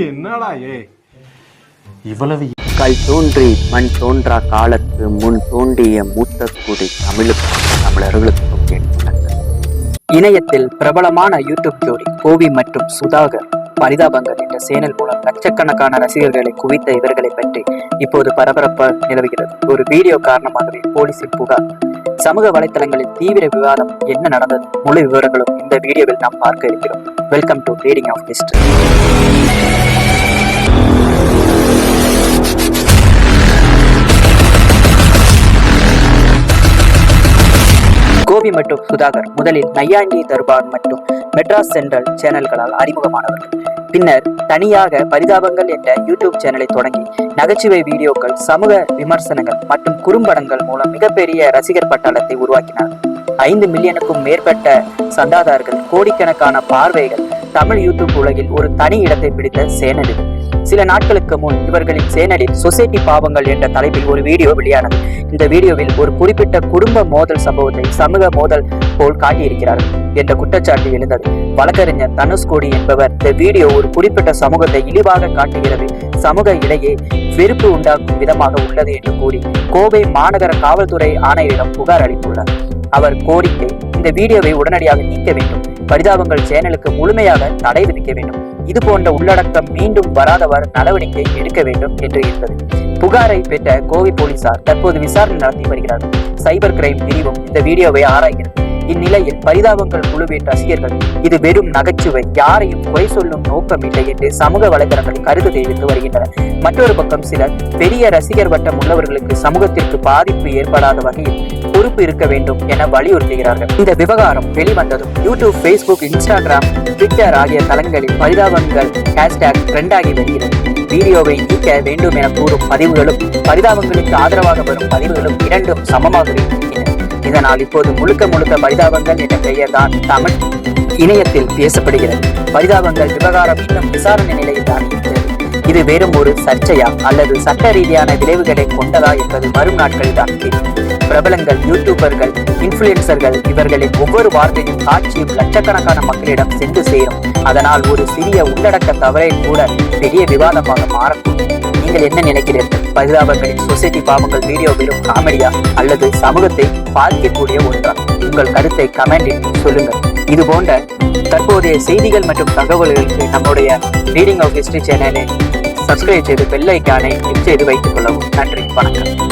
என்னடா இவ்வளவு கல் தோன்றி மண் தோன்றா காலத்து முன் தோன்றிய மூத்த குடி தமிழுக்கும் தமிழர்களுக்கும் கேட்கிறார்கள். இணையத்தில் பிரபலமான யூடியூப் ஜோடி கோவி மற்றும் சுதாகர் பரிதாபங்கள் என்ற சேனல் மூலம் லட்சக்கணக்கான ரசிகர்களை குவித்த இவர்களை பற்றி இப்போது பரபரப்பாக நிலவுகிறது. ஒரு வீடியோ காரணமாகவே போலீசில் புகார். சமூக வலைத்தளங்களில் தீவிர விவாதம். என்ன நடந்தது? முழு விவரங்களும் இந்த வீடியோவில் நாம் பார்க்க இருக்கிறோம். Welcome to reading of history. Kovi மற்றும் சுதாகர் முதலில் நையாண்டி தர்பார் மற்றும் மெட்ராஸ் சென்ட்ரல் சேனல்களால் அறிமுகமானவர்கள். பின்னர் தனியாக பரிதாபங்கள் என்ற யூடியூப் சேனலை தொடங்கி நகைச்சுவை வீடியோக்கள், சமூக விமர்சனங்கள் மற்றும் குறும்படங்கள் மூலம் மிகப்பெரிய ரசிகர் பட்டாளத்தை உருவாக்கினார். 5 மில்லியனுக்கும் மேற்பட்ட சந்தாதாரர்கள், கோடிக்கணக்கான பார்வைகள். தமிழ் யூடியூப் உலகில் ஒரு தனி இடத்தை பிடித்த சேனல் இது. சில நாட்களுக்கு முன் இவர்களின் சேனலில் சொசைட்டி பாவங்கள் என்ற தலைப்பில் ஒரு வீடியோ வெளியானது. இந்த வீடியோவில் ஒரு குறிப்பிட்ட குடும்ப மோதல் சம்பவத்தை சமூக மோதல் போல் காட்டியிருக்கிறார்கள் என்ற குற்றச்சாட்டு எழுந்தது. வழக்கறிஞர் தனுஷ்கோடி என்பவர் இந்த வீடியோ ஒரு குறிப்பிட்ட சமூகத்தை இழிவாக காட்டுகிறது, சமூக இடையே வெறுப்பு உண்டாக்கும் விதமாக உள்ளது என்று கூறி கோவை மாநகர காவல்துறை ஆணையரிடம் புகார் அளித்துள்ளார். அவர் கோரிக்கை, இந்த வீடியோவை உடனடியாக நீக்க வேண்டும், பரிதாபங்கள் சேனலுக்கு முழுமையாக தடை விதிக்க வேண்டும், இது போன்ற உள்ளடக்கம் மீண்டும் வராதவாறு நடவடிக்கை எடுக்க வேண்டும் என்று இருந்தது. புகாரை பெற்ற கோவை போலீசார் தற்போது விசாரணை நடத்தி வருகிறார்கள். சைபர் கிரைம் பிரிவும் இந்த வீடியோவை ஆராய்கிறது. இந்நிலையில் பரிதாபங்கள் குழுவின் ரசிகர்கள் இது வெறும் நகைச்சுவை, யாரையும் குறை சொல்லும் நோக்கம் இல்லை என்று சமூக வலைதளங்களில் கருத்து தெரிவித்து வருகின்றனர். மற்றொரு பக்கம் சிலர் பெரிய ரசிகர் வட்டம் உள்ளவர்களுக்கு சமூகத்திற்கு பாதிப்பு ஏற்படாத வகையில் பொறுப்பு இருக்க வேண்டும் என வலியுறுத்துகிறார்கள். இந்த விவகாரம் வெளிவந்ததும் யூடியூப், ஃபேஸ்புக், இன்ஸ்டாகிராம், ட்விட்டர் ஆகிய தளங்களில் பரிதாபங்கள் ஹேஷ்டேக் ட்ரெண்டாகி வருகிறது. வீடியோவை நீக்க வேண்டும் என கூறும் பதிவுகளும் பரிதாபங்களுக்கு ஆதரவாக வரும் பதிவுகளும் இரண்டும் சமமாகவே இருக்கின்றன. இதனால் இப்போது முழுக்க பரிதாபங்கள் என்ற பெயர் தான் தமிழ் இணையத்தில் பேசப்படுகிறது. பரிதாபங்கள் விவகாரம் இன்னும் விசாரணை நிலையில் தான் இருக்கிறது. இது வெறும் ஒரு சர்ச்சையா அல்லது சட்ட ரீதியான விளைவுகளை கொண்டதா என்பது வரும் நாட்களில் தான் தெரியும். பிரபலங்கள், யூடியூபர்கள், இன்ஃபுளுசர்கள் இவர்களின் ஒவ்வொரு வார்த்தையும் காட்சியும் லட்சக்கணக்கான மக்களிடம் சென்று சேரும். அதனால் ஒரு சிறிய உள்ளடக்க தவறை கூட பெரிய விவாதமாக மாறக்கூடும். நீங்கள் என்ன நினைக்கிறீர்கள்? பரிதாபங்களின் சொசைட்டி பாவங்கள் வீடியோ வெறும் காமெடியா அல்லது சமூகத்தை பாதிக்கக்கூடிய ஒன்றா? உங்கள் கருத்தை கமெண்டில் சொல்லுங்கள். இது போன்ற தற்போதைய செய்திகள் மற்றும் தகவல்களுக்கு நம்முடைய ரீடிங் ஆஃப் ஹிஸ்டரி சேனலை சப்ஸ்கிரைப் செய்து பெல் ஐக்கானை கிளிக் செய்து வைத்துக் கொள்ளவும். நன்றி, வணக்கம்.